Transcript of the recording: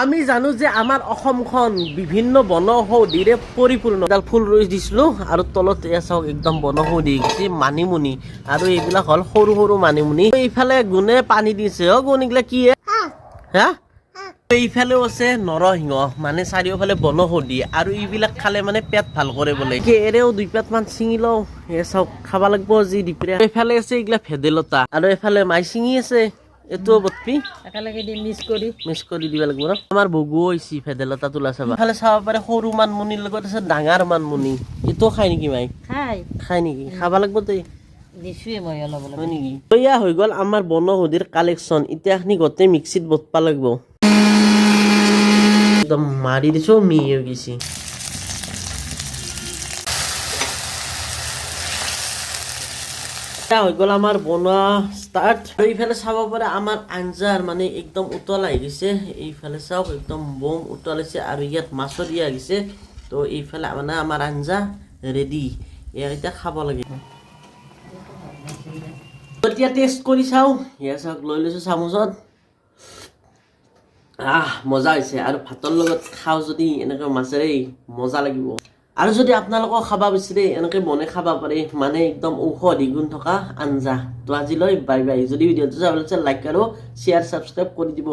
আমি জানো যে আমাৰ অসমখন বিভিন্ন বনৌষধিৰে পৰিপূৰ্ণ। এডাল ফুল ৰুই দিছিলোঁ আৰু তলত এয়া চাওক একদম বনৌষধি গৈছে মানিমুনি আৰু এইবিলাক হ'ল সৰু সৰু মানিমুনি। এইফালে গুণে পানী দিছে গুণ এইগিলা কি হা এইফালেও আছে নৰসিংহ মানে চাৰিওফালে বনৌষধি আৰু এইবিলাক খালে মানে পেট ভাল কৰে বোলে। এৰেও 2 পেট মান ছিঙি লওঁ এ চাওক খাব লাগিব যি দুপৰীয়া। এইফালে আছে এইগিলা ভেদাইলতা আৰু এইফালে মাই ছিঙি আছে এটো বটপি একেলগে দি মিক্স কৰি দিব লাগিব ন। আমাৰ বগু হৈছে ভেদাইলতা তোলা চাবা। এইফালে চাব পাৰে সৰু মানমুনিৰ লগত আছে ডাঙৰ মানমুনি। এইটো খাই নেকি মাই? খাই নেকি? খাব লাগিব দেই দিছোৱে মই অলপ অলপ হয় নেকি? এয়া হৈ গ'ল আমাৰ বনৌষধিৰ কালেকশ্যন। এতিয়া এখিনি গোটেই মিক্সিত বটবা লাগিব। একদম মাৰি দিছো মিহি হৈ গৈছে। হৈ গ'ল আমাৰ বনোৱা ষ্টাৰ্ট। এইফালে চাব পাৰে আমাৰ আঞ্জাৰ মানে একদম উতল আহি গৈছে। এইফালে চাওক একদম বম উতলাইছে আৰু ইয়াত মাছো দিয়া গৈছে। তো এইফালে মানে আমাৰ আঞ্জা ৰেডি। ইয়াক এতিয়া খাব লাগিব। এতিয়া টেষ্ট কৰি চাওঁ। এয়া চাওক লৈ লৈছোঁ চামুচত। মজা হৈছে আৰু ভাতৰ লগত খাওঁ যদি এনেকৈ মাছেৰে মজা লাগিব। আৰু যদি আপোনালোকক খাব বিচাৰে এনেকৈ বনাই খাব পাৰে মানে একদম ঔষধি গুণ থকা আঞ্জা। তো আজিলৈ বাই বাই। যদি ভিডিঅ'টো চাব লাগিছে লাইক আৰু শ্বেয়াৰ ছাবস্ক্ৰাইব কৰি দিব।